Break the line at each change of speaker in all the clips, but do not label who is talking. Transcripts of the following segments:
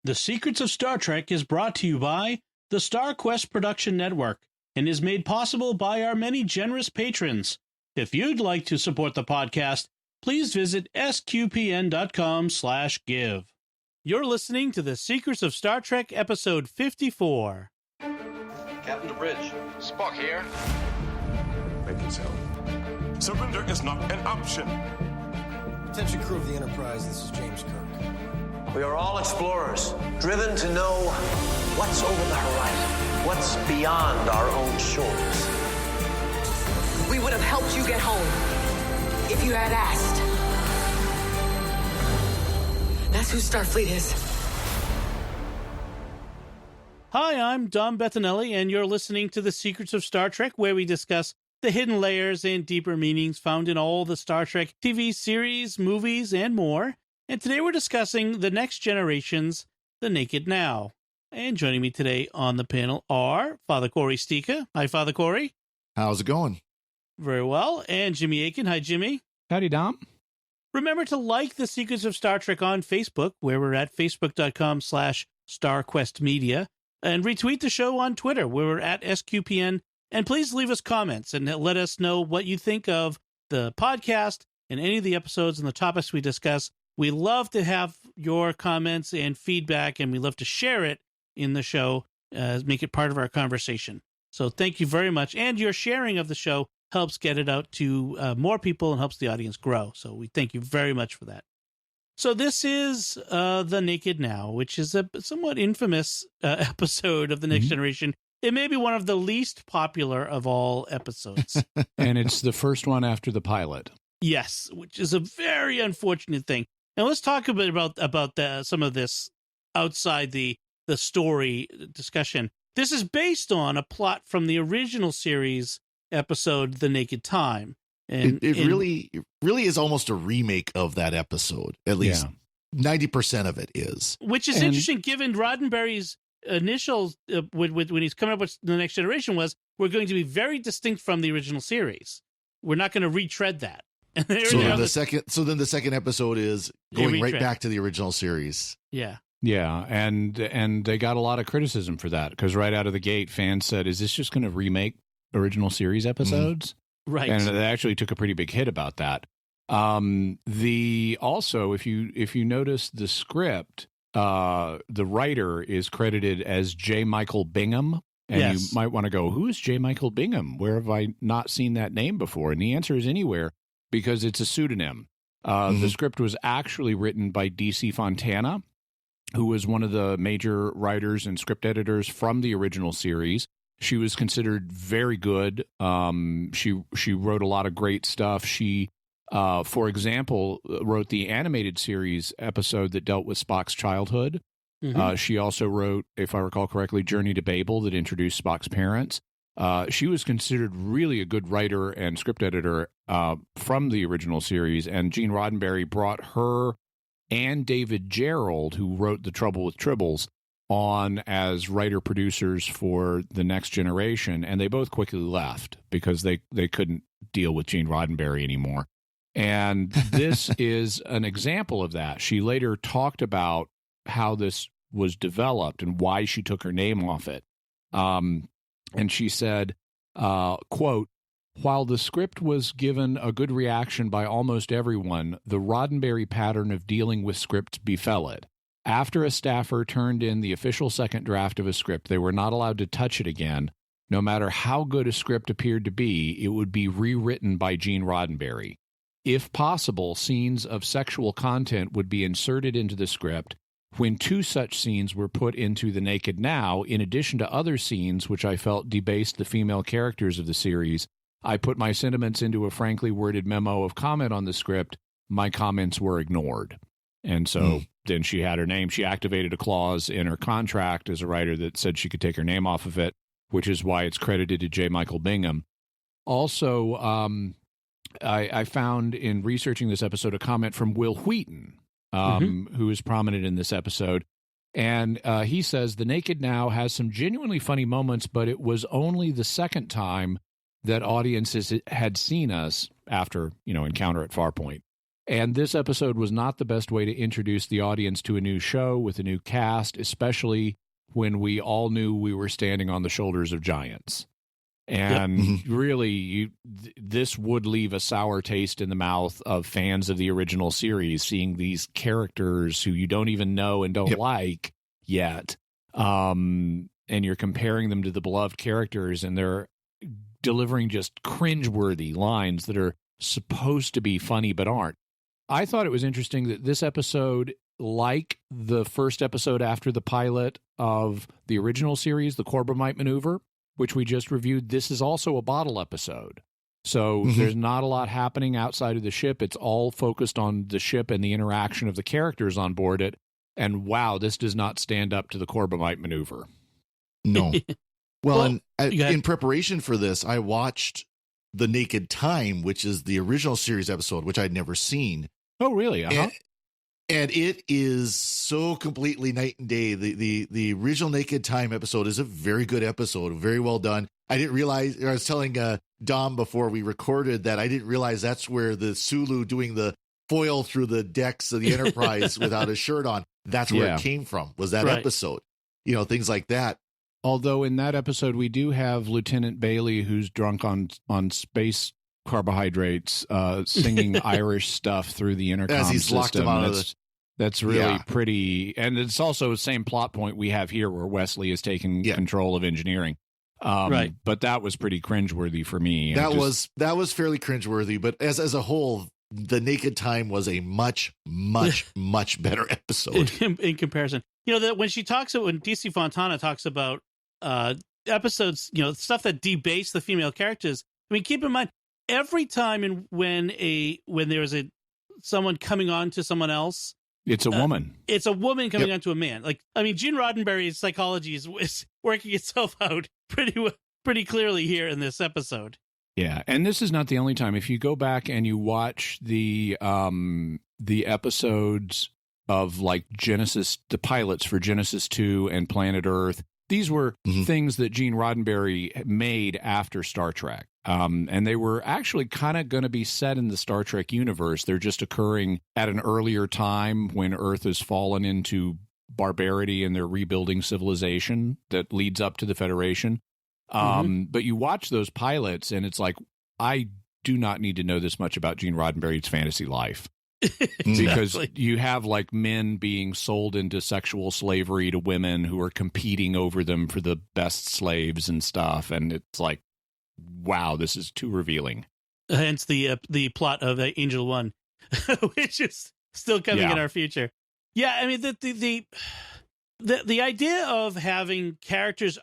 The Secrets of Star Trek is brought to you by the StarQuest Production Network and is made possible by our many generous patrons. If you'd like to support the podcast, please visit sqpn.com/give. You're listening to The Secrets of Star Trek, Episode 54.
Captain to bridge. Spock here.
Make it so. Surrender is not an option.
Attention crew of the Enterprise, this is James Kirk.
We are all explorers, driven to know what's over the horizon, what's beyond our own shores.
We would have helped you get home if you had asked. That's who Starfleet is.
Hi, I'm Dom Bettinelli, and you're listening to The Secrets of Star Trek, where we discuss the hidden layers and deeper meanings found in all the Star Trek TV series, movies, and more. And today we're discussing The Next Generation's The Naked Now. And joining me today on the panel are Father Corey Stika. Hi, Father Corey.
How's it going?
Very well. And Jimmy Aiken. Hi, Jimmy.
Howdy, Dom.
Remember to like The Secrets of Star Trek on Facebook, where we're at facebook.com/StarQuestMedia, and retweet the show on Twitter, where we're at SQPN. And please leave us comments and let us know what you think of the podcast and any of the episodes and the topics we discuss. We love to have your comments and feedback, and we love to share it in the show, make it part of our conversation. So thank you very much. And your sharing of the show helps get it out to more people and helps the audience grow. So we thank you very much for that. So this is The Naked Now, which is a somewhat infamous episode of The Next Generation. It may be one of the least popular of all episodes.
And it's the first one after the pilot.
Yes, which is a very unfortunate thing. And let's talk a bit about some of this outside the story discussion. This is based on a plot from the original series episode, The Naked Time. And
it really is almost a remake of that episode. At least 90% of it is.
Which is interesting, given Roddenberry's initial, when he's coming up with The Next Generation, was we're going to be very distinct from the original series. We're not going to retread that.
So then the second episode is going right back to the original series.
Yeah.
Yeah, and they got a lot of criticism for that, because right out of the gate, fans said, is this just going to remake original series episodes?
Right.
And they actually took a pretty big hit about that. Also, if you notice the script, the writer is credited as J. Michael Bingham. And you might want to go, who is J. Michael Bingham? Where have I not seen that name before? And the answer is anywhere, because it's a pseudonym. The script was actually written by D.C. Fontana, who was one of the major writers and script editors from the original series. She was considered very good. She wrote a lot of great stuff. She, for example, wrote the animated series episode that dealt with Spock's childhood. She also wrote, if I recall correctly, Journey to Babel, that introduced Spock's parents. She was considered really a good writer and script editor from the original series, and Gene Roddenberry brought her and David Gerrold, who wrote The Trouble with Tribbles, on as writer-producers for The Next Generation, and they both quickly left because they couldn't deal with Gene Roddenberry anymore. And this is an example of that. She later talked about how this was developed and why she took her name off it. And she said, quote, "While the script was given a good reaction by almost everyone, the Roddenberry pattern of dealing with scripts befell it. After a staffer turned in the official second draft of a script, they were not allowed to touch it again. No matter how good a script appeared to be, it would be rewritten by Gene Roddenberry. If possible, scenes of sexual content would be inserted into the script. When two such scenes were put into The Naked Now, in addition to other scenes which I felt debased the female characters of the series, I put my sentiments into a frankly worded memo of comment on the script. My comments were ignored." And so then she had her name. She activated a clause in her contract as a writer that said she could take her name off of it, which is why it's credited to J. Michael Bingham. Also, I found in researching this episode a comment from Will Wheaton, who is prominent in this episode. And he says, "The Naked Now has some genuinely funny moments, but it was only the second time that audiences had seen us after, Encounter at Farpoint. And this episode was not the best way to introduce the audience to a new show with a new cast, especially when we all knew we were standing on the shoulders of giants. And really, this would leave a sour taste in the mouth of fans of the original series, seeing these characters who you don't even know and don't like yet. And you're comparing them to the beloved characters, and they're delivering just cringeworthy lines that are supposed to be funny but aren't. I thought it was interesting that this episode, like the first episode after the pilot of the original series, The Corbomite Maneuver, which we just reviewed, this is also a bottle episode. So there's not a lot happening outside of the ship. It's all focused on the ship and the interaction of the characters on board it. And wow, this does not stand up to the Corbomite Maneuver.
No. Well, and in preparation for this, I watched The Naked Time, which is the original series episode, which I'd never seen.
Oh, really?
And it is so completely night and day. The original Naked Time episode is a very good episode, very well done. I didn't realize, I was telling Dom before we recorded that I didn't realize that's where the Sulu doing the foil through the decks of the Enterprise without a shirt on, that's where it came from, was that episode. You know, things like that.
Although in that episode, we do have Lieutenant Bailey, who's drunk on space carbohydrates, singing Irish stuff through the intercom
as he's
system.
Locked him out of the...
That's really pretty. And it's also the same plot point we have here where Wesley is taking control of engineering. But that was pretty cringeworthy for me.
That was fairly cringeworthy. But as a whole, The Naked Time was a much, much, much better episode.
In comparison. You know, that when DC Fontana talks about episodes, you know, stuff that debase the female characters, I mean, keep in mind, every time when there's someone coming on to someone else,
it's a woman.
It's a woman coming onto a man. Like, I mean, Gene Roddenberry's psychology is working itself out pretty clearly here in this episode.
Yeah, and this is not the only time. If you go back and you watch the episodes of like Genesis, the pilots for Genesis 2 and Planet Earth, these were things that Gene Roddenberry made after Star Trek. And they were actually kind of going to be set in the Star Trek universe. They're just occurring at an earlier time when Earth has fallen into barbarity and they're rebuilding civilization that leads up to the Federation. But you watch those pilots and it's like, I do not need to know this much about Gene Roddenberry's fantasy life. Because you have like men being sold into sexual slavery to women who are competing over them for the best slaves and stuff. And it's like, wow, this is too revealing.
Hence the plot of Angel One, which is still coming in our future. Yeah, I mean the idea of having characters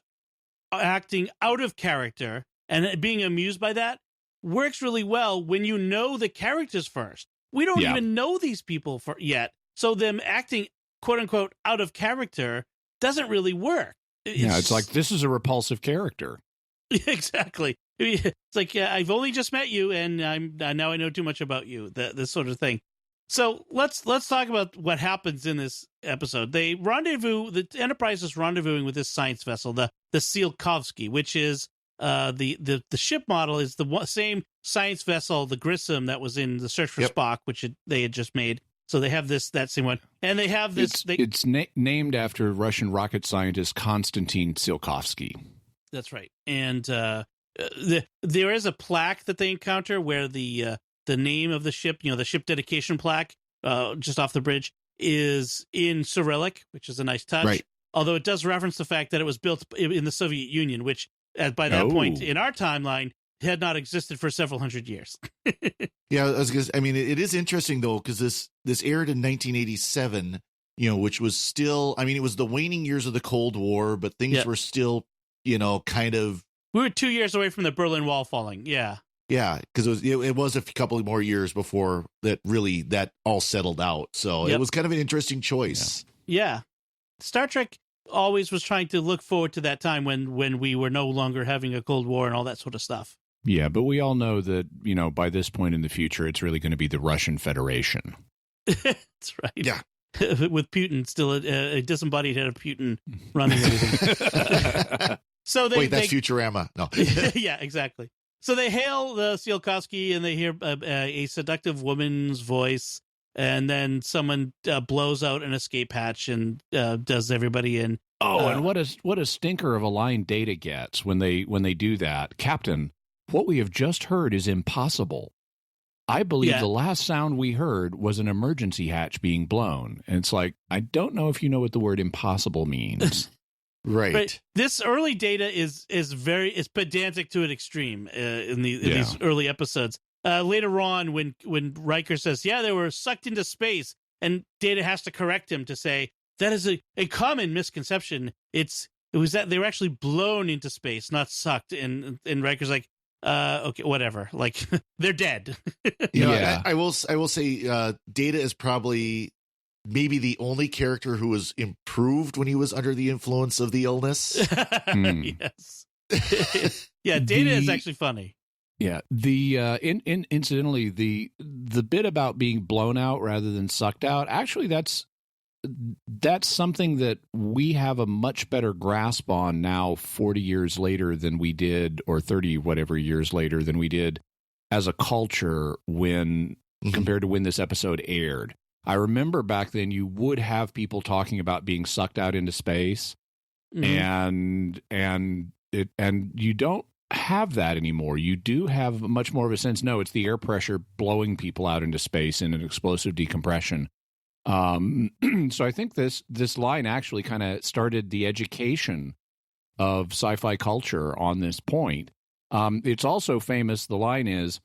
acting out of character and being amused by that works really well when you know the characters first. We don't even know these people yet, so them acting quote unquote out of character doesn't really work.
It's like, this is a repulsive character.
Exactly. It's like, I've only just met you, and now I know too much about you. This sort of thing. So let's talk about what happens in this episode. They rendezvous. The Enterprise is rendezvousing with this science vessel, the Tsiolkovsky, which is the ship model is the same science vessel, the Grissom, that was in The Search for Spock, which they had just made. So they have that same one, and they have this.
It's named after Russian rocket scientist Konstantin Tsiolkovsky.
That's right, and there is a plaque that they encounter where the name of the ship, the ship dedication plaque, just off the bridge, is in Cyrillic, which is a nice touch.
Right.
Although it does reference the fact that it was built in the Soviet Union, which by that point in our timeline had not existed for several hundred years.
Yeah, it is interesting though, because this aired in 1987, which was still, it was the waning years of the Cold War, but things were still, kind of.
We were 2 years away from the Berlin Wall falling. Yeah.
Yeah, because it was a couple more years before that all settled out. So it was kind of an interesting choice.
Yeah. Star Trek always was trying to look forward to that time when we were no longer having a Cold War and all that sort of stuff.
Yeah, but we all know that, by this point in the future, it's really going to be the Russian Federation.
That's right.
Yeah.
With Putin, still a disembodied head of Putin running everything.
Wait, that's Futurama. No.
Yeah, exactly. So they hail the Tsiolkovsky and they hear a seductive woman's voice, and then someone blows out an escape hatch and does everybody in.
Oh, and what a stinker of a line Data gets when they do that. Captain, what we have just heard is impossible. I believe the last sound we heard was an emergency hatch being blown. And it's like, I don't know if you know what the word impossible means.
Right.
But this early Data is pedantic to an extreme in these early episodes. Later on, when Riker says, "Yeah, they were sucked into space," and Data has to correct him to say that is a common misconception. It was that they were actually blown into space, not sucked. And Riker's like, okay, whatever. Like they're dead.
I will say, Data is probably maybe the only character who was improved when he was under the influence of the illness.
Yes. Yeah, Data is actually funny.
Yeah. The incidentally, the bit about being blown out rather than sucked out, actually that's something that we have a much better grasp on now 40 years later than we did, or 30 whatever years later than we did as a culture when compared to when this episode aired. I remember back then you would have people talking about being sucked out into space, and you don't have that anymore. You do have much more of a sense, no, it's the air pressure blowing people out into space in an explosive decompression. So I think this line actually kind of started the education of sci-fi culture on this point. It's also famous, the line is,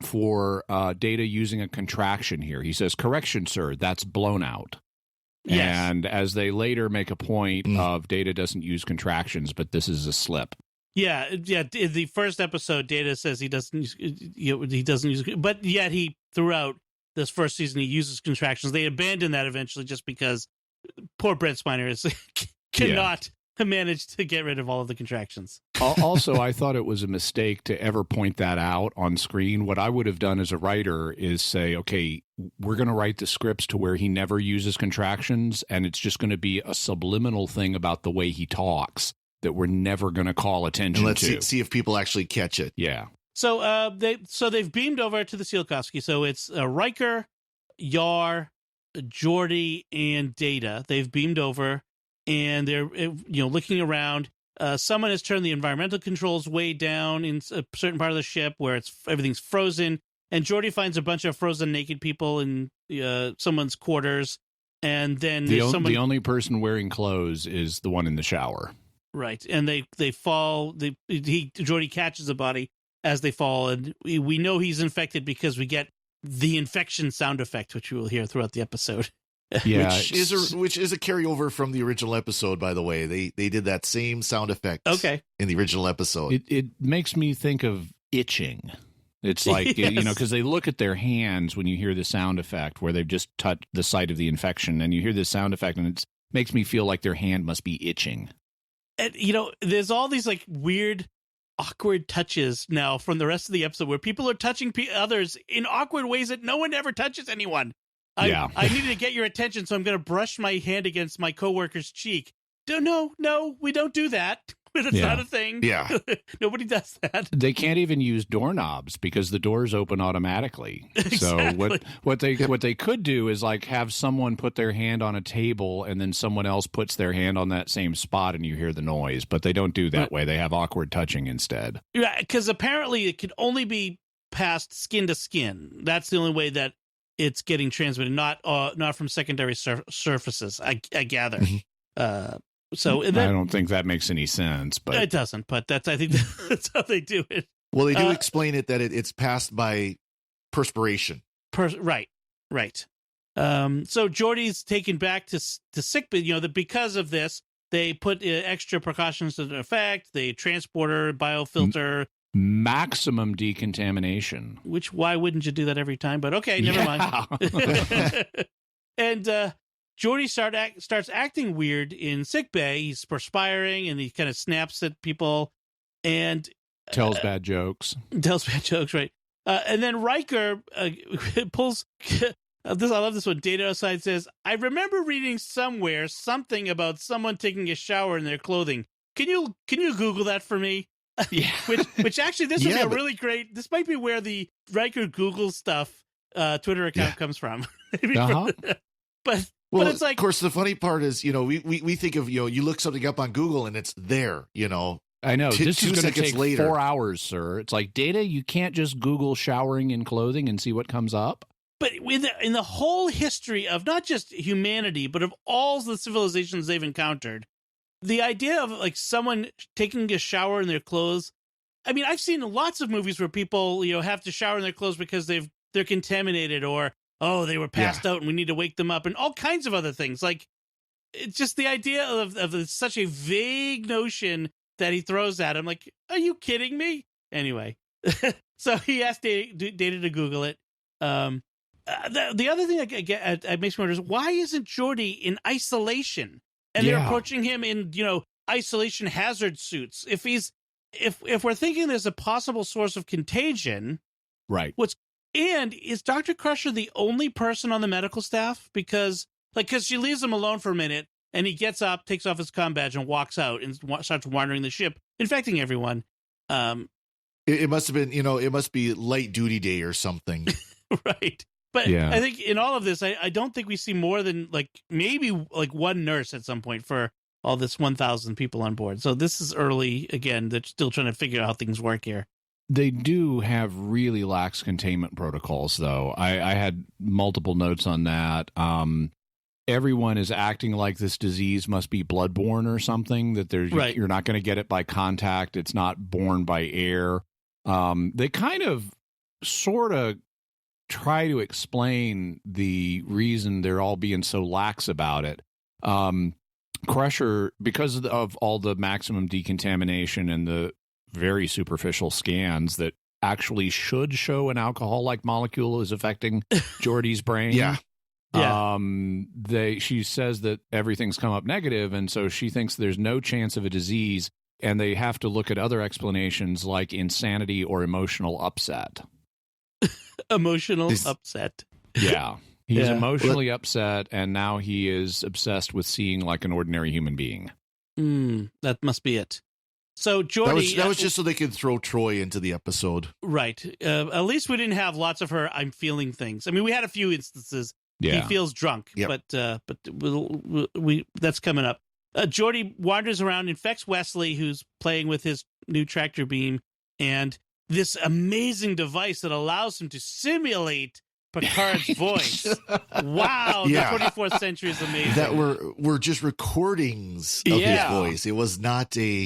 for Data using a contraction here. He says, "Correction, sir, that's blown out." Yes. And as they later make a point of Data doesn't use contractions, but this is a slip.
Yeah. In the first episode, Data says he doesn't use, but yet he throughout this first season he uses contractions. They abandoned that eventually just because poor Brent Spiner cannot manage to get rid of all of the contractions.
Also, I thought it was a mistake to ever point that out on screen. What I would have done as a writer is say, okay, we're going to write the scripts to where he never uses contractions, and it's just going to be a subliminal thing about the way he talks that we're never going to call attention
and
to.
Let's see if people actually catch it.
Yeah.
So they've beamed over to the Tsiolkovsky. So it's Riker, Yar, Geordi, and Data. They've beamed over, and they're looking around. Someone has turned the environmental controls way down in a certain part of the ship where everything's frozen. And Geordi finds a bunch of frozen naked people in someone's quarters. And then
the only person wearing clothes is the one in the shower.
Right, and they fall. Geordi catches the body as they fall, and we know he's infected because we get the infection sound effect, which we will hear throughout the episode.
Yeah,
which is a carryover from the original episode, by the way. They did that same sound effect.
Okay.
In the original episode.
It makes me think of itching. It's like,
Yes.
because they look at their hands when you hear the sound effect where they've just touched the site of the infection, and you hear this sound effect, and it makes me feel like their hand must be itching.
And, there's all these like weird, awkward touches now from the rest of the episode where people are touching others in awkward ways that no one ever touches anyone. I needed to get your attention, so I'm going to brush my hand against my coworker's cheek. No, we don't do that. That's not a thing.
Yeah.
Nobody does that.
They can't even use doorknobs because the doors open automatically.
Exactly.
So what they could do is like have someone put their hand on a table and then someone else puts their hand on that same spot and you hear the noise, but they don't do that way. They have awkward touching instead.
Yeah, because apparently it could only be passed skin to skin. That's the only way that it's getting transmitted, not from secondary surfaces. I gather. So
I don't think that makes any sense, but
it doesn't. But I think that's how they do it.
Well, they do explain it that it's passed by perspiration.
Right. So Geordi's taken back to sickbay. That because of this, they put extra precautions into effect. The transporter, biofilter,
maximum decontamination.
Which why wouldn't you do that every time? But okay, never mind. And Geordi starts acting weird in sickbay. He's perspiring and he kind of snaps at people and
tells bad jokes.
Right. And then Riker pulls. I love this one. Data aside says, "I remember reading somewhere something about someone taking a shower in their clothing. Can you Google that for me?"
Yeah.
which actually this would be a really great. This might be where the Riker Google stuff Twitter account comes from. But it's like,
of course, the funny part is, we think of, you look something up on Google and it's there,
I know. This is going to take
later.
4 hours, sir. It's like, Data, you can't just Google showering in clothing and see what comes up.
But in the whole history of not just humanity, but of all the civilizations they've encountered, the idea of like someone taking a shower in their clothes. I mean, I've seen lots of movies where people, have to shower in their clothes because they're contaminated, or they were passed out and we need to wake them up, and all kinds of other things. Like, it's just the idea of such a vague notion that he throws at him. Like, are you kidding me? Anyway, so he asked Data to Google it. The other thing that makes me wonder is, why isn't Geordi in isolation? And they're approaching him in, isolation hazard suits. If we're thinking there's a possible source of contagion,
right?
And is Dr. Crusher the only person on the medical staff? Because she leaves him alone for a minute, and he gets up, takes off his comm badge, and walks out and starts wandering the ship, infecting everyone.
It must have been, it must be light duty day or something.
Right. But I think in all of this, I don't think we see more than maybe one nurse at some point for all this 1,000 people on board. So this is early. Again, they're still trying to figure out how things work here.
They do have really lax containment protocols, though. I had multiple notes on that. Everyone is acting like this disease must be bloodborne or something, that you're not going to get it by contact. It's not borne by air. They kind of sort of try to explain the reason they're all being so lax about it. Crusher, because of all the maximum decontamination and the very superficial scans that actually should show an alcohol-like molecule is affecting Geordi's brain. She says that everything's come up negative, and so she thinks there's no chance of a disease, and they have to look at other explanations like insanity or emotional upset.
Upset.
Yeah. He's emotionally upset, and now he is obsessed with seeing like an ordinary human being.
That must be it. So Geordi...
That was just so they could throw Troy into the episode. Right.
At least we didn't have lots of her I'm feeling things. I mean, we had a few instances. He feels drunk, but that's coming up. Geordi wanders around, infects Wesley, who's playing with his new tractor beam, and this amazing device that allows him to simulate Picard's voice. Wow, the 24th century is amazing.
That were just recordings of his voice. It was not a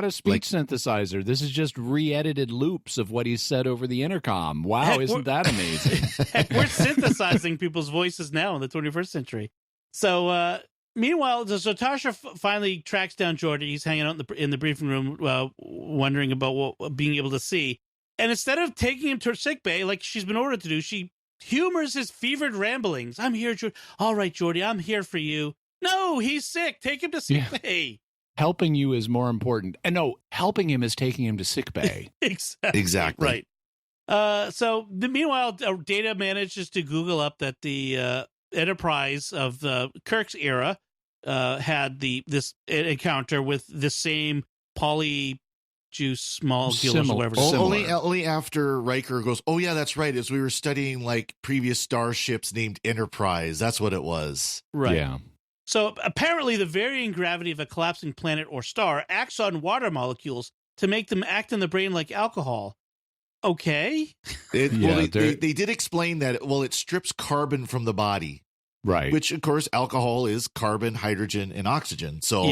speech synthesizer. This is just re-edited loops of what he said over the intercom. Wow, heck, isn't that amazing?
Heck, we're synthesizing people's voices now in the 21st century. So, meanwhile, so Tasha finally tracks down Geordi. He's hanging out in the briefing room, wondering about being able to see. And instead of taking him to sickbay like she's been ordered to do, she humors his fevered ramblings. I'm here, Geordi. All right, Geordi, I'm here for you. No, he's sick. Take him to sickbay.
Helping you is more important. And no, helping him is taking him to sickbay.
Exactly.
Right. So meanwhile, Data manages to Google up that the Enterprise of the Kirk's era had this encounter with the same polyjuice molecules or whatever.
Only after Riker goes, oh yeah, that's right. As we were studying like previous starships named Enterprise, that's what it was.
Right.
Yeah.
So apparently, the varying gravity of a collapsing planet or star acts on water molecules to make them act in the brain like alcohol. Okay.
They did explain that. Well, it strips carbon from the body.
Right.
Which, of course, alcohol is carbon, hydrogen, and oxygen. So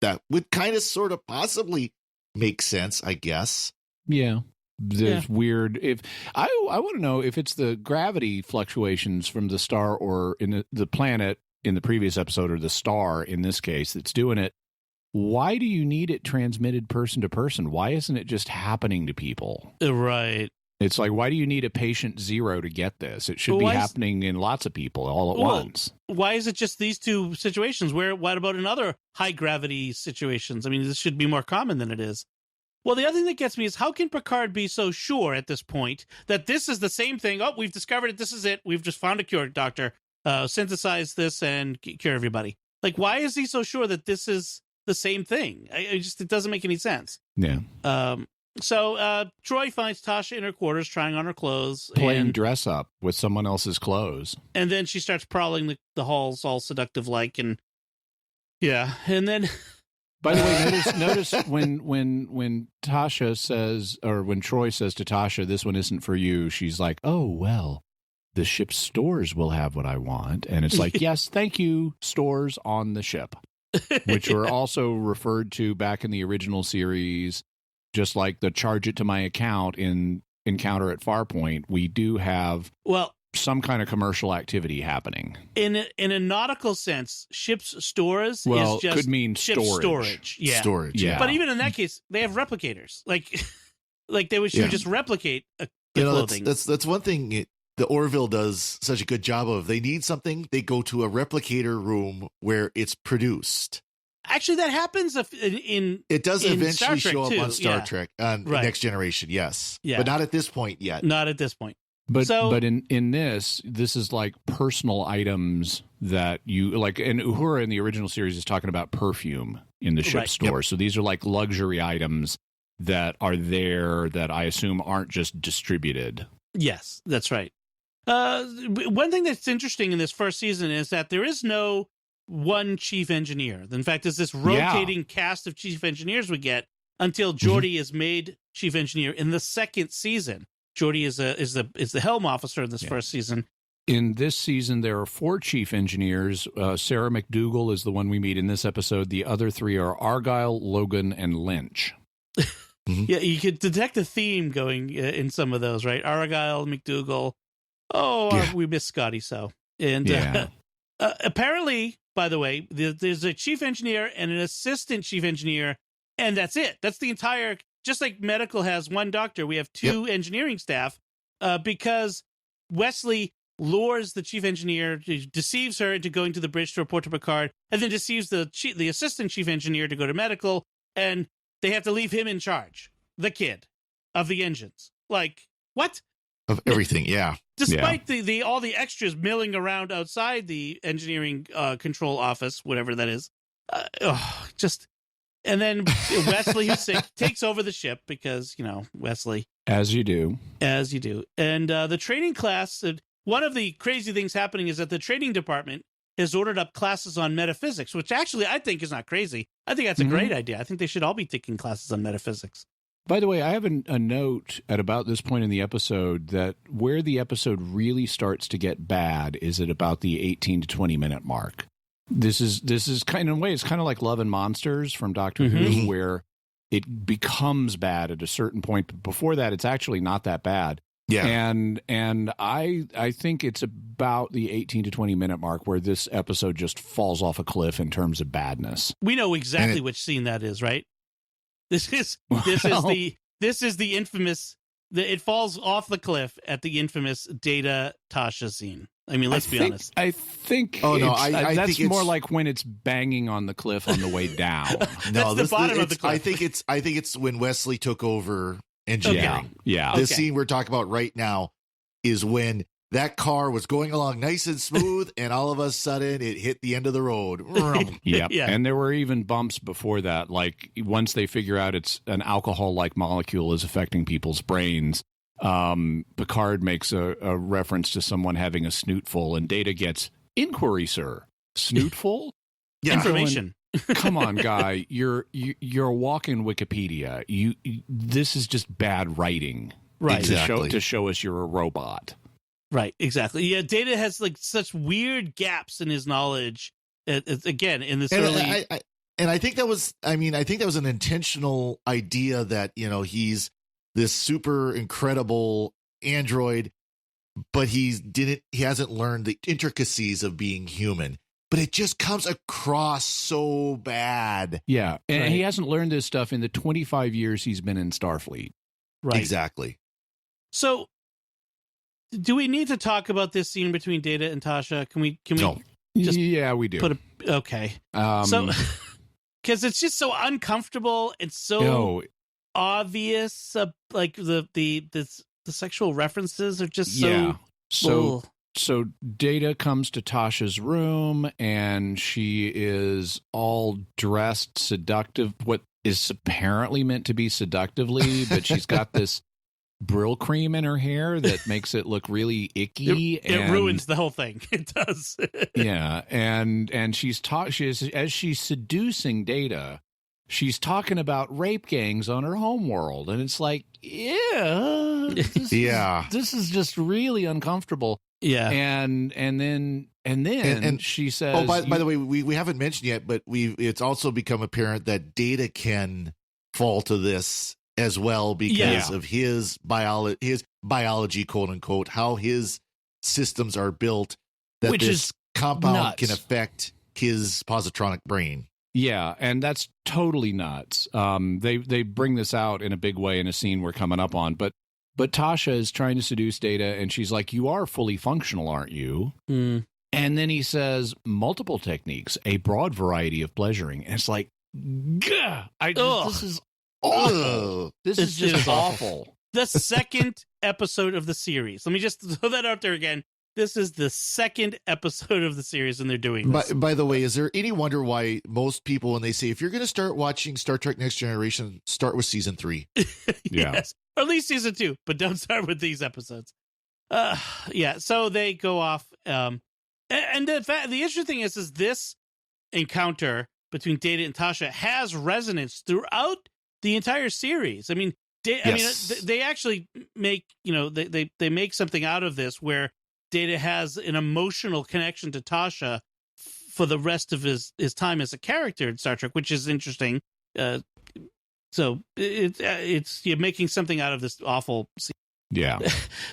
that would kind of sort of possibly make sense, I guess.
Yeah. There's weird. If I want to know if it's the gravity fluctuations from the star or in the planet in the previous episode, or the star in this case that's doing it. Why do you need it transmitted person to person? Why isn't it just happening to people?
Right.
It's like, why do you need a patient zero to get this? It should be happening in lots of people all at once.
Why is it just these two situations? What about in other high gravity situations? I mean, this should be more common than it is. Well, the other thing that gets me is, how can Picard be so sure at this point that this is the same thing? Oh, we've discovered it. This is it. We've just found a cure, Doctor. Synthesize this and cure everybody. Like, why is he so sure that this is the same thing. It doesn't make any sense.
Yeah.
So Troy finds Tasha in her quarters trying on her clothes.
Playing dress up with someone else's clothes.
And then she starts prowling the halls all seductive-like. And then...
By the way, notice when Tasha says, or when Troy says to Tasha, "This one isn't for you," she's like, "Oh, well, the ship's stores will have what I want." And it's like, yes, thank you, stores on the ship, which were also referred to back in the original series, just like the charge it to my account in Encounter at Farpoint. We do have some kind of commercial activity happening. In
a nautical sense, ship's stores is just
could mean
ship storage. Yeah.
Storage.
Yeah.
But even in that case, they have replicators. Like they would just replicate the clothing.
That's one thing the Orville does such a good job of. They need something, they go to a replicator room where it's produced.
Actually, that happens in
it does
in
eventually
Star Trek
show up
too.
on Star Trek on Next Generation, yes.
Yeah.
But not at this point yet.
Not at this point.
But in this is like personal items that you like, and Uhura in the original series is talking about perfume in the ship store. Yep. So these are like luxury items that are there that I assume aren't just distributed.
Yes, that's right. One thing that's interesting in this first season is that there is no one chief engineer. In fact, there's this rotating cast of chief engineers we get until Geordi is made chief engineer in the second season. Geordi is the helm officer in this first season.
In this season, there are 4 chief engineers. Sarah McDougal is the one we meet in this episode. The other 3 are Argyle, Logan, and Lynch.
Yeah, you could detect a theme going in some of those, right? Argyle, McDougal. We miss Scotty so. And apparently, by the way, there's a chief engineer and an assistant chief engineer, and that's it. That's the entire... Just like medical has one doctor, we have 2 engineering staff because Wesley lures the chief engineer, deceives her into going to the bridge to report to Picard, and then deceives the assistant chief engineer to go to medical, and they have to leave him in charge, the kid, of the engines. Like, what?
Of everything, yeah.
Despite the all the extras milling around outside the engineering control office, whatever that is. And then Wesley, who's sick, takes over the ship because, Wesley.
As you do.
And the training class, one of the crazy things happening is that the training department has ordered up classes on metaphysics, which actually I think is not crazy. I think that's a great idea. I think they should all be taking classes on metaphysics.
By the way, I have a note at about this point in the episode that where the episode really starts to get bad is at about the 18 to 20 minute mark. This is kind of in a way, it's kind of like Love and Monsters from Doctor Who, where it becomes bad at a certain point. But before that, it's actually not that bad.
Yeah.
And I think it's about the 18 to 20 minute mark where this episode just falls off a cliff in terms of badness.
We know exactly which scene that is, right? This is the infamous. It falls off the cliff at the infamous Data Tasha scene. I mean, let's be honest.
I think.
Oh no, I
that's
think
more like when it's banging on the cliff on the way down.
No,
that's the bottom of the cliff.
I think it's when Wesley took over engineering.
Yeah.
This scene we're talking about right now is when that car was going along nice and smooth, and all of a sudden it hit the end of the road.
Yep.
Yeah.
And there were even bumps before that. Like once they figure out it's an alcohol-like molecule is affecting people's brains. Picard makes a reference to someone having a snootful, and Data gets inquiry, sir. Snootful?
Information.
Come on, guy. You're a walk-in Wikipedia. This is just bad writing,
right?
To show us you're a robot,
right? Exactly. Yeah, Data has like such weird gaps in his knowledge. Again, in this early.
I think that was. I think that was an intentional idea that he's this super incredible android, but he hasn't learned the intricacies of being human. But it just comes across so bad.
Yeah. And he hasn't learned this stuff in the 25 years he's been in Starfleet.
Right.
Exactly.
So do we need to talk about this scene between Data and Tasha? Can we just
we do.
Okay. So because it's just so uncomfortable and so obvious, like the sexual references are just so
so Data comes to Tasha's room, and she is all dressed seductive, what is apparently meant to be seductively, but she's got this Brill cream in her hair that makes it look really icky.
It ruins the whole thing. It does.
Yeah, and she's as she's seducing Data, she's talking about rape gangs on her homeworld, and it's like, this is just really uncomfortable.
Yeah,
and then she says,
"Oh, by the way, we haven't mentioned yet, but it's also become apparent that Data can fall to this as well because of his biology, quote unquote, how his systems are built, that
which
this
is
compound
nuts.
can affect his positronic brain."
Yeah, and that's totally nuts. They bring this out in a big way in a scene we're coming up on, but Tasha is trying to seduce Data, and she's like, "You are fully functional, aren't you?"
Mm.
And then he says, "Multiple techniques, a broad variety of pleasuring." And it's like, gah! This is awful. This is just awful.
The second episode of the series. Let me just throw that out there again. This is the second episode of the series, and they're doing this.
By the way, is there any wonder why most people, when they say, if you're going to start watching Star Trek Next Generation, start with season 3?
Yes, or at least season 2, but don't start with these episodes. So they go off. And the interesting thing is this encounter between Data and Tasha has resonance throughout the entire series. I mean, they actually make, they make something out of this where Data has an emotional connection to Tasha for the rest of his time as a character in Star Trek, which is interesting. So it's you're making something out of this awful scene.
Yeah.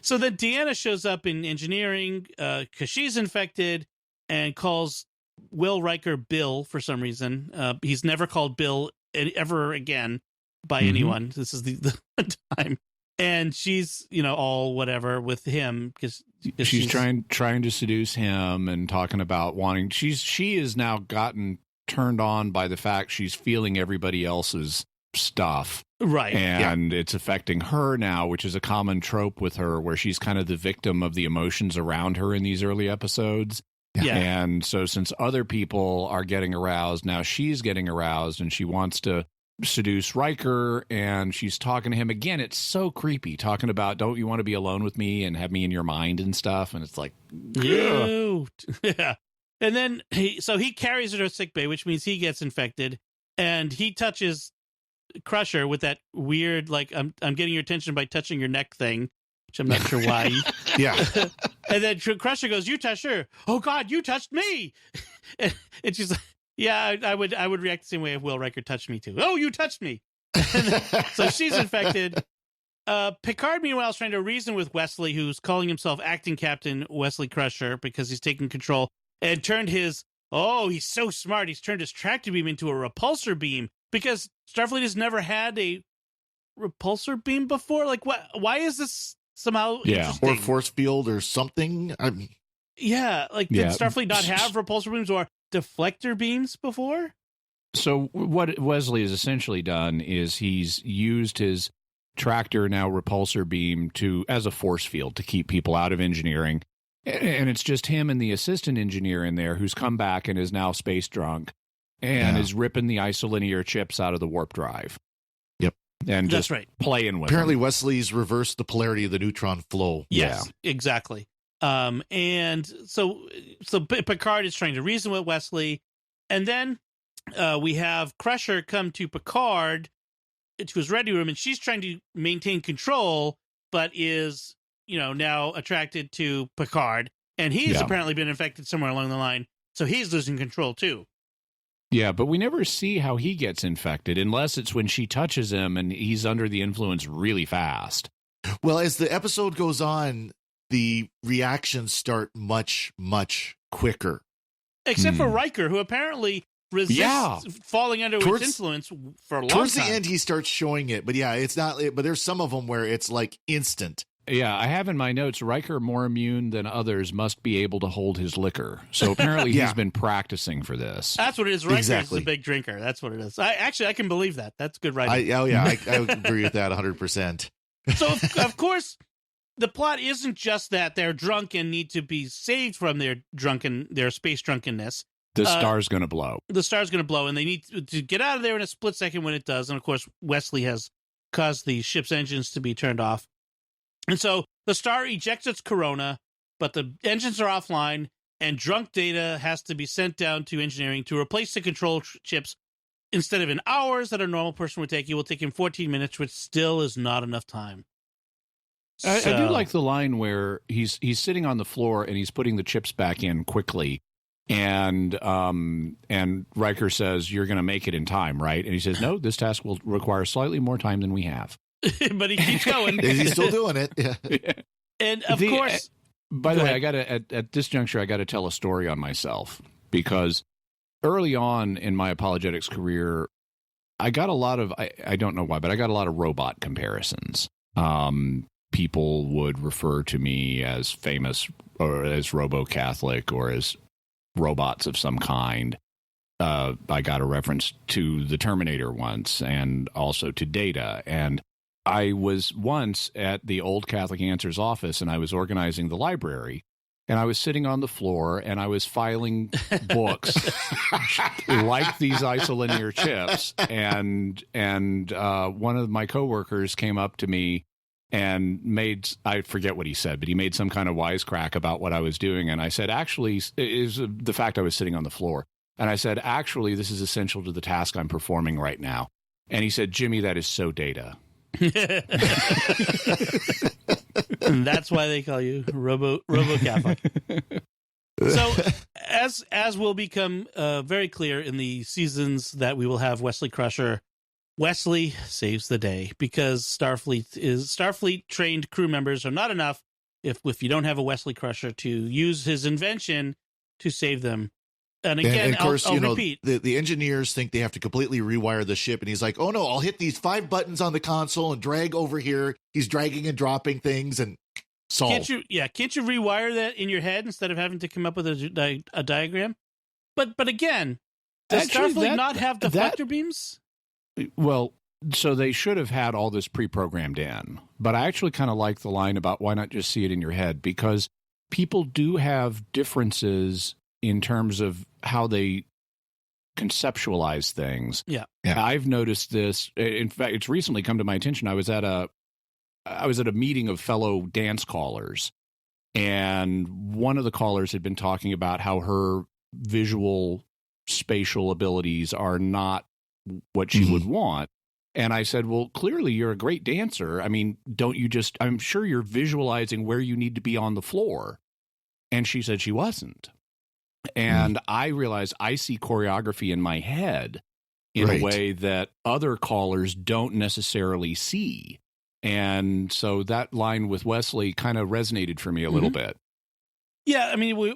So then Deanna shows up in engineering because she's infected and calls Will Riker Bill for some reason. He's never called Bill ever again by anyone. This is the time. And she's, all whatever with him because
she's trying to seduce him and talking about wanting. She has now gotten turned on by the fact she's feeling everybody else's stuff,
right?
And it's affecting her now, which is a common trope with her, where she's kind of the victim of the emotions around her in these early episodes.
Yeah.
And so since other people are getting aroused, now she's getting aroused, and she wants to seduce Riker, and she's talking to him again. It's so creepy, talking about, don't you want to be alone with me and have me in your mind and stuff? And it's like,
yeah. And then he carries her to sick bay, which means he gets infected, and he touches Crusher with that weird, like, I'm getting your attention by touching your neck thing, which I'm not sure why.
Yeah.
And then Crusher goes, "You touched her. Oh God, you touched me." And she's like, "Yeah, I would react the same way if Will Riker touched me too." "Oh, you touched me." So she's infected. Picard, meanwhile, is trying to reason with Wesley, who's calling himself Acting Captain Wesley Crusher because he's taking control and turned he's so smart. He's turned his tractor beam into a repulsor beam because Starfleet has never had a repulsor beam before. Like, what? Why is this somehow interesting?
Or force field or something?
Did Starfleet not have repulsor beams or deflector beams before?
So what Wesley has essentially done is he's used his tractor, now repulsor beam, as a force field to keep people out of engineering. And it's just him and the assistant engineer in there who's come back and is now space drunk and is ripping the isolinear chips out of the warp drive.
Yep.
And
That's
just
right.
playing with
Apparently
them.
Wesley's reversed the polarity of the neutron flow.
Yes, exactly. And so Picard is trying to reason with Wesley, and then we have Crusher come to Picard to his ready room, and she's trying to maintain control, but is now attracted to Picard, and he's apparently been infected somewhere along the line, so he's losing control too.
Yeah, but we never see how he gets infected unless it's when she touches him and he's under the influence really fast.
Well, as the episode goes on, the reactions start much, much quicker.
Except for Riker, who apparently resists falling under its influence for a long time.
Towards the end, he starts showing it. But yeah, it's not. But there's some of them where it's like instant.
Yeah, I have in my notes, Riker, more immune than others, must be able to hold his liquor. So apparently he's been practicing for this.
That's what it is. Riker is a big drinker. That's what it is. I can believe that. That's good writing.
I would agree with that 100%.
So, of course, the plot isn't just that they're drunk and need to be saved from their space drunkenness.
The star's going to blow.
The star's going to blow, and they need to get out of there in a split second when it does. And of course, Wesley has caused the ship's engines to be turned off. And so the star ejects its corona, but the engines are offline, and drunk Data has to be sent down to engineering to replace the control chips. Instead of in hours that a normal person would take, it will take him 14 minutes, which still is not enough time.
I do like the line where he's sitting on the floor and he's putting the chips back in quickly. And Riker says, "You're going to make it in time, right?" And he says, "No, this task will require slightly more time than we have."
But he keeps going.
He's still doing it. Yeah.
And of course,
by the way, I got to at this juncture, I got to tell a story on myself, because early on in my apologetics career, I got a lot of I don't know why, but I got a lot of robot comparisons. People would refer to me as famous or as Robo-Catholic or as robots of some kind. I got a reference to the Terminator once, and also to Data. And I was once at the Old Catholic Answers office, and I was organizing the library, and I was sitting on the floor, and I was filing books like these isolinear chips. And one of my coworkers came up to me and I forget what he said, but he made some kind of wisecrack about what I was doing. And I said, actually, is the fact I was sitting on the floor. And I said, actually, this is essential to the task I'm performing right now. And he said, "Jimmy, that is so Data."
And that's why they call you Robo-Catholic. So as will become very clear in the seasons that we will have Wesley Crusher, Wesley saves the day, because Starfleet trained crew members are not enough if you don't have a Wesley Crusher to use his invention to save them. And again,
of course,
I'll repeat.
The engineers think they have to completely rewire the ship, and he's like, "Oh no, I'll hit these 5 buttons on the console and drag over here." He's dragging and dropping things and solve.
Can't you rewire that in your head instead of having to come up with a diagram? But again, does Starfleet not have deflector beams?
Well, so they should have had all this pre-programmed in. But I actually kind of like the line about why not just see it in your head, because people do have differences in terms of how they conceptualize things.
Yeah.
I've noticed this. In fact, it's recently come to my attention. I was at a meeting of fellow dance callers, and one of the callers had been talking about how her visual spatial abilities are not what she would want. And I said, "Well, clearly you're a great dancer. I mean, I'm sure you're visualizing where you need to be on the floor." And she said she wasn't. And I realized I see choreography in my head in a way that other callers don't necessarily see. And so that line with Wesley kind of resonated for me a little bit.
Yeah, I mean, we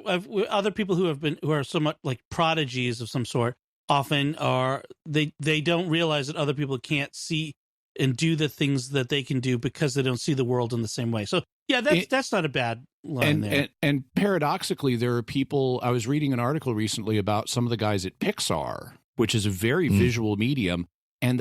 other people who are somewhat like prodigies of some sort often are they don't realize that other people can't see and do the things that they can do because they don't see the world in the same way. So yeah, that's not a bad line there.
And paradoxically, there are people. I was reading an article recently about some of the guys at Pixar, which is a very visual medium, and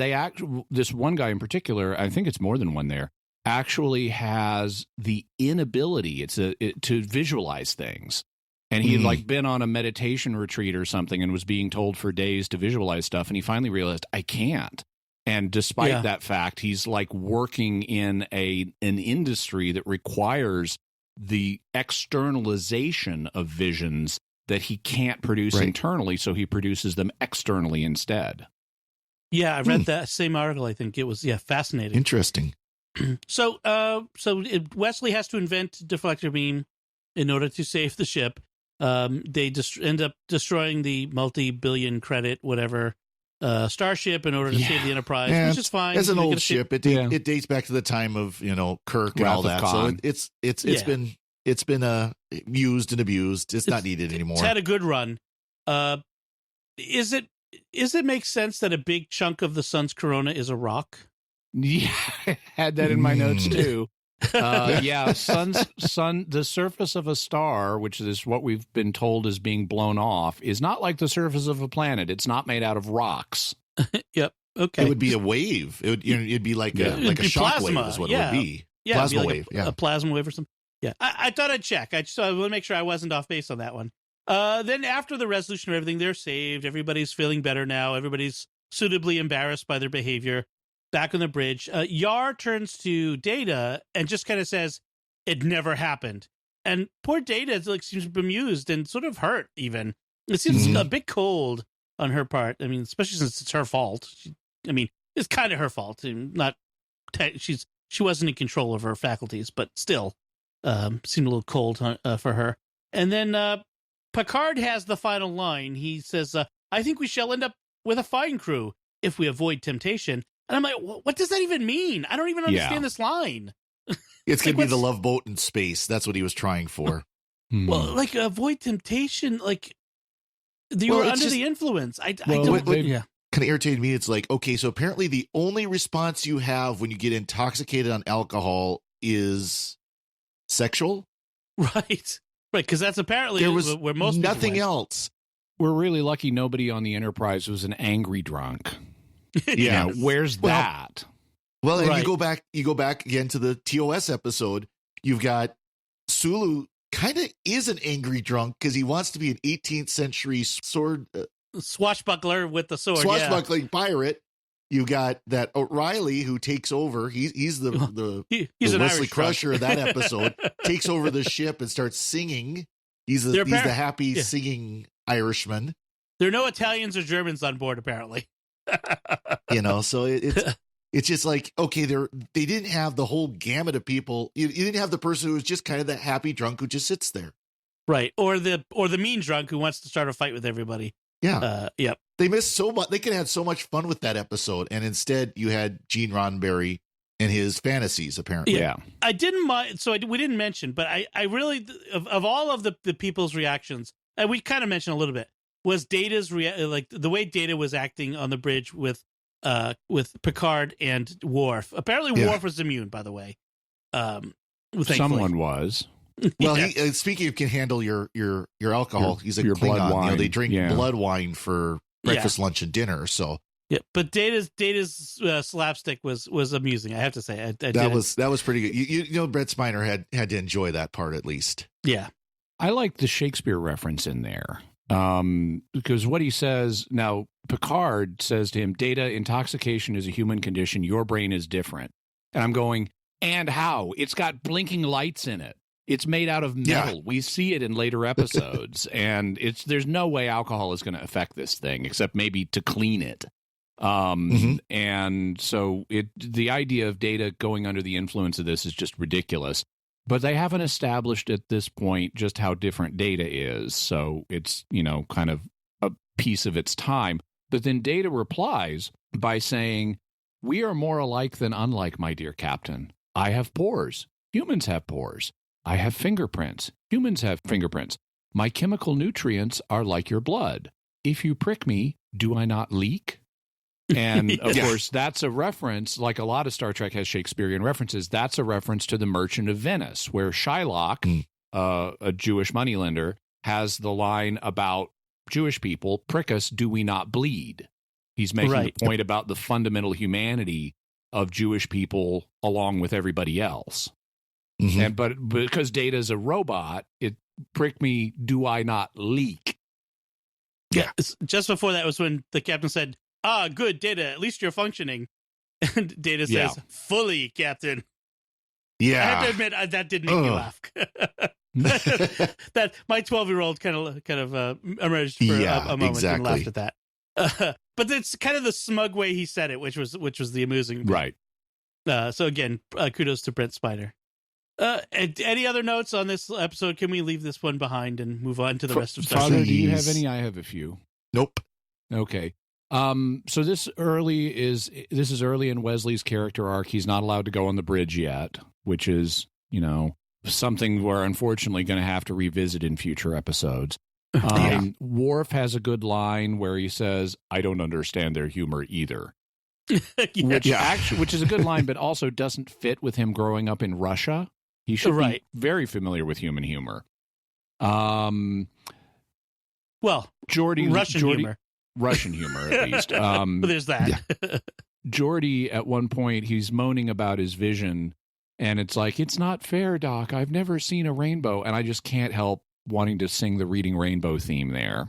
this one guy in particular, I think it's more than one there, actually has the inability to visualize things. And he had like been on a meditation retreat or something and was being told for days to visualize stuff. And he finally realized, I can't. And despite that fact, he's like working in an industry that requires the externalization of visions that he can't produce internally. So he produces them externally instead.
Yeah, I read that same article. I think it was, fascinating.
Interesting.
So Wesley has to invent deflector beam in order to save the ship. They end up destroying the multi-billion credit, whatever, starship in order to save the Enterprise, which is fine.
It's an old ship. It dates back to the time of Kirk and all that. So it's been used and abused. It's not needed anymore.
It's had a good run. Is it make sense that a big chunk of the sun's corona is a rock?
Yeah, I had that in my notes too. The surface of a star, which is what we've been told is being blown off, is not like the surface of a planet. It's not made out of rocks.
Yep. Okay.
It would be a wave. It'd be like a shock wave is what it would be.
Yeah,
Plasma
it'd be
wave,
a plasma wave or something. Yeah, I thought I'd check. I want to make sure I wasn't off base on that one. Then after the resolution of everything, they're saved. Everybody's feeling better now. Everybody's suitably embarrassed by their behavior. Back on the bridge, Yar turns to Data and just kind of says, "It never happened." And poor Data seems bemused and sort of hurt. Even it seems a bit cold on her part. I mean, especially since it's her fault. It's kind of her fault. She wasn't in control of her faculties, but still seemed a little cold for her. And then Picard has the final line. He says, "I think we shall end up with a fine crew if we avoid temptation." And I'm like, what does that even mean? I don't even understand this line.
It's going to be the Love Boat in space. That's what he was trying for.
Well, avoid temptation, you were under the influence. I don't.
What kind of irritated me, it's like, okay, so apparently the only response you have when you get intoxicated on alcohol is sexual?
Right, because that's apparently
there was
where most
nothing
people
else.
We're really lucky nobody on the Enterprise was an angry drunk.
Yeah,
where's that?
Well, and you go back again to the TOS episode. You've got Sulu kind of is an angry drunk because he wants to be an 18th century sword
swashbuckler with the sword,
swashbuckling pirate. You got that O'Reilly who takes over. He's the Wesley Crusher of that episode. Takes over the ship and starts singing. He's the happy singing Irishman.
There are no Italians or Germans on board, apparently.
So it's just like, okay, they didn't have the whole gamut of people. You didn't have the person who was just kind of that happy drunk who just sits there,
right? Or the mean drunk who wants to start a fight with everybody.
Yeah,
yep.
They missed so much. They could have had so much fun with that episode, and instead you had Gene Roddenberry and his fantasies. Apparently,
yeah.
I didn't mind. So we didn't mention, but I really of all of the people's reactions, and we kind of mentioned a little bit, was Data's the way Data was acting on the bridge with Picard and Worf. Apparently, Worf was immune, by the way.
Someone was.
Well, he, speaking of can handle your alcohol, he's a
your
Klingon.
blood wine.
They drink blood wine for breakfast, lunch, and dinner. So
but Data's slapstick was amusing. I have to say,
that was pretty good. You know, Brett Spiner had to enjoy that part at least.
Yeah,
I like the Shakespeare reference in there. Because what he says now, Picard says to him, "Data, intoxication is a human condition. Your brain is different." And I'm going, and how? It's got blinking lights in it. It's made out of metal. Yeah. We see it in later episodes, and there's no way alcohol is going to affect this thing except maybe to clean it. And so the idea of Data going under the influence of this is just ridiculous. But they haven't established at this point just how different Data is. So it's, kind of a piece of its time. But then Data replies by saying, "We are more alike than unlike, my dear Captain. I have pores. Humans have pores. I have fingerprints. Humans have fingerprints. My chemical nutrients are like your blood. If you prick me, do I not leak?" And, of course, that's a reference, like a lot of Star Trek has Shakespearean references, that's a reference to The Merchant of Venice, where Shylock, a Jewish moneylender, has the line about Jewish people, "Prick us, do we not bleed?" He's making the point about the fundamental humanity of Jewish people along with everybody else. And but because Data is a robot, it prick me, do I not leak?
Yeah. Just before that was when the captain said, "Good, Data, at least you're functioning." And Data says, "Fully, Captain."
Yeah.
I have to admit, that did make me laugh. That my 12-year-old kind of emerged for a moment and laughed at that. But it's kind of the smug way he said it, which was the amusing bit.
Right.
So again, kudos to Brent Spiner. Any other notes on this episode? Can we leave this one behind and move on to the rest of Star Trek?
Father, do you have any? I have a few.
Nope.
Okay. So this is early in Wesley's character arc. He's not allowed to go on the bridge yet, which is, something we're unfortunately going to have to revisit in future episodes. Worf has a good line where he says, "I don't understand their humor either." Which is a good line, but also doesn't fit with him growing up in Russia. He should be very familiar with human humor.
Well,
Russian humor, at least.
There's that.
Geordi, at one point, he's moaning about his vision, And it's like, it's not fair, Doc. I've never seen a rainbow. And I just can't help wanting to sing the Reading Rainbow theme there.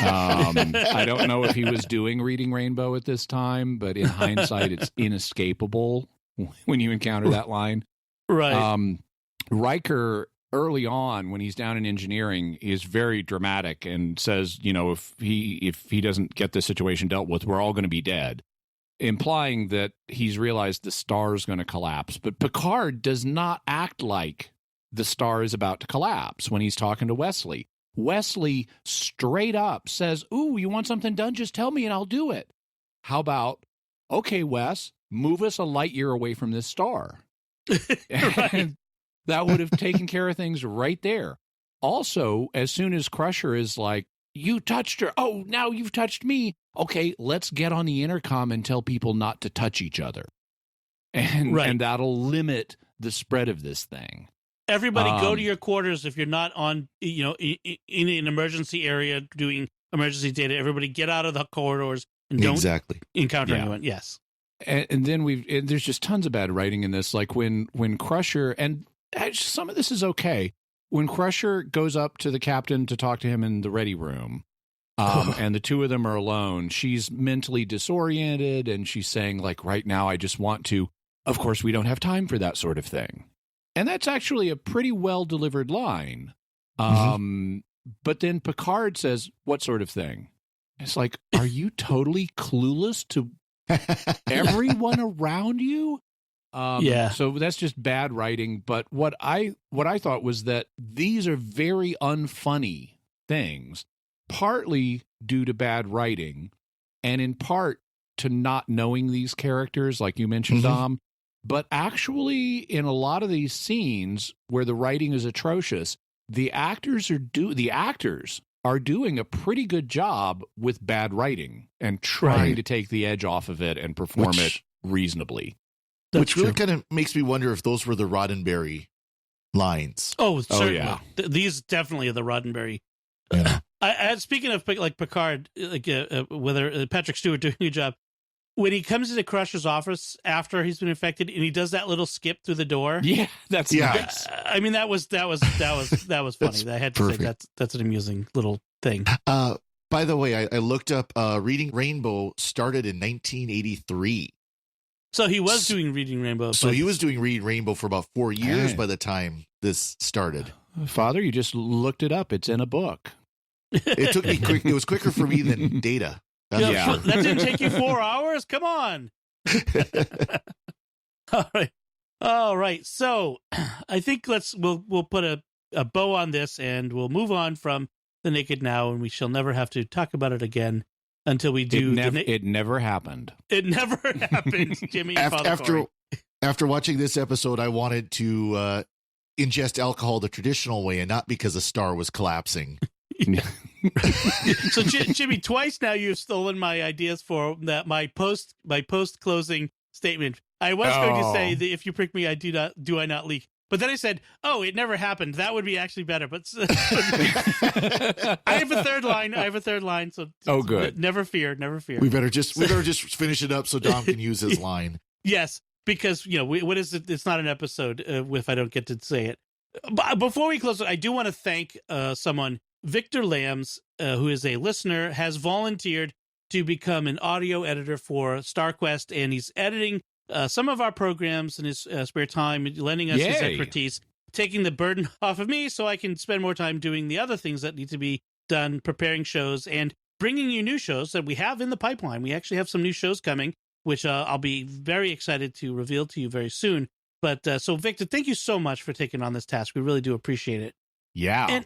I don't know if he was doing Reading Rainbow at this time, but in hindsight, it's inescapable when you encounter that line.
Right.
Riker, early on, when he's down in engineering, is very dramatic and says, if he doesn't get this situation dealt with, we're all going to be dead, implying that he's realized the star's going to collapse. But Picard does not act like the star is about to collapse when he's talking to Wesley. Wesley straight up says, "Ooh, you want something done? Just tell me and I'll do it." How about, okay, Wes, move us a light year away from this star. And that would have taken care of things right there. Also, as soon as Crusher is like, "You touched her. Oh, now you've touched me. Okay, let's get on the intercom and tell people not to touch each other." And that'll limit the spread of this thing.
Everybody go to your quarters if you're not on, in an emergency area doing emergency data. Everybody get out of the corridors and don't encounter anyone. Yes.
And then there's just tons of bad writing in this. Like when Crusher, and some of this is okay. When Crusher goes up to the captain to talk to him in the ready room, and the two of them are alone, she's mentally disoriented and she's saying, like, right now, I just want to, of course, we don't have time for that sort of thing. And that's actually a pretty well-delivered line. But then Picard says, "What sort of thing?" It's like, are you totally clueless to everyone around you? So that's just bad writing. But what I thought was that these are very unfunny things, partly due to bad writing, and in part to not knowing these characters, like you mentioned, Dom. But actually, in a lot of these scenes where the writing is atrocious, the actors are doing a pretty good job with bad writing and trying to take the edge off of it and perform it reasonably.
Which really kind of makes me wonder if those were the Roddenberry lines.
Oh, certainly.
Yeah.
These definitely are the Roddenberry.
Yeah.
Speaking of like Picard, whether Patrick Stewart doing a good job, when he comes into Crusher's office after he's been infected and he does that little skip through the door.
Yeah, that's nice.
I mean, that was funny. I had to say that's an amusing little thing.
By the way, I looked up Reading Rainbow started in 1983.
So he was doing Reading Rainbow.
So he was doing Reading Rainbow for about 4 years by the time this started.
Father, you just looked it up. It's in a book.
It took me quick. It was quicker for me than Data.
That didn't take you 4 hours? Come on. All right. So I think we'll put a bow on this and we'll move on from The Naked Now, and we shall never have to talk about it again until we do.
It never happened.
It never happened, Jimmy.
After watching this episode, I wanted to ingest alcohol the traditional way and not because a star was collapsing.
So Jimmy, twice now you've stolen my ideas for that my post closing statement. I was going to say that if you prick me, do I not leak? But then I said, "Oh, it never happened." That would be actually better. But I have a third line. So
good.
Never fear.
We better just finish it up so Dom can use his line.
Yes, because what is it? It's not an episode if I don't get to say it. But before we close it, I do want to thank someone. Victor Lambs, who is a listener, has volunteered to become an audio editor for StarQuest, and he's editing some of our programs in his spare time, lending us his expertise, taking the burden off of me so I can spend more time doing the other things that need to be done, preparing shows, and bringing you new shows that we have in the pipeline. We actually have some new shows coming, which I'll be very excited to reveal to you very soon. But so, Victor, thank you so much for taking on this task. We really do appreciate it.
Yeah.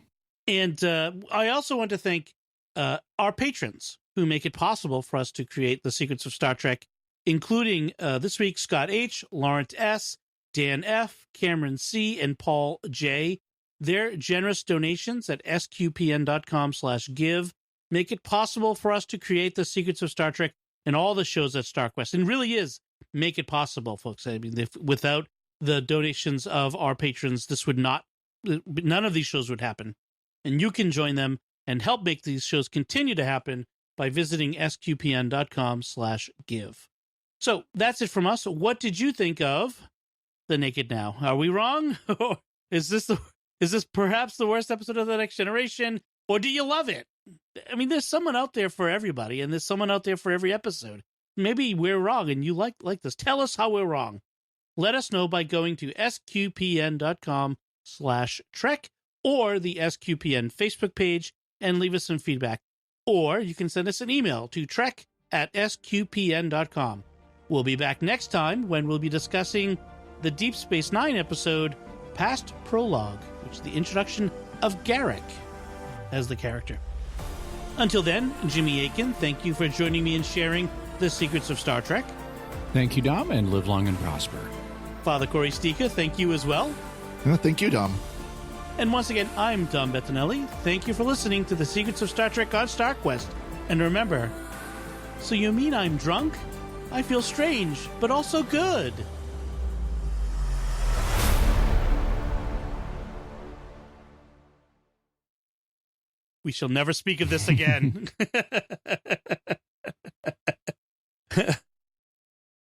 And I also want to thank our patrons who make it possible for us to create the Secrets of Star Trek, including this week Scott H., Laurent S., Dan F., Cameron C., and Paul J. Their generous donations at sqpn.com/give make it possible for us to create the Secrets of Star Trek and all the shows at StarQuest. And really is make it possible, folks. I mean, without the donations of our patrons, none of these shows would happen. And you can join them and help make these shows continue to happen by visiting sqpn.com/give. So that's it from us. What did you think of The Naked Now. Are we wrong? Or is this perhaps the worst episode of The Next Generation? Or do you love it? I mean, there's someone out there for everybody, and there's someone out there for every episode. Maybe we're wrong, and you like this. Tell us how we're wrong. Let us know by going to sqpn.com/Trek or the SQPN Facebook page and leave us some feedback. Or you can send us an email to trek@sqpn.com. We'll be back next time when we'll be discussing the Deep Space Nine episode, Past Prologue, which is the introduction of Garrick as the character. Until then, Jimmy Akin, thank you for joining me and sharing the secrets of Star Trek.
Thank you, Dom, and live long and prosper.
Father Corey Stika, thank you as well.
Thank you, Dom.
And once again, I'm Dom Bettinelli. Thank you for listening to the Secrets of Star Trek on StarQuest. And remember, so you mean I'm drunk? I feel strange, but also good. We shall never speak of this again.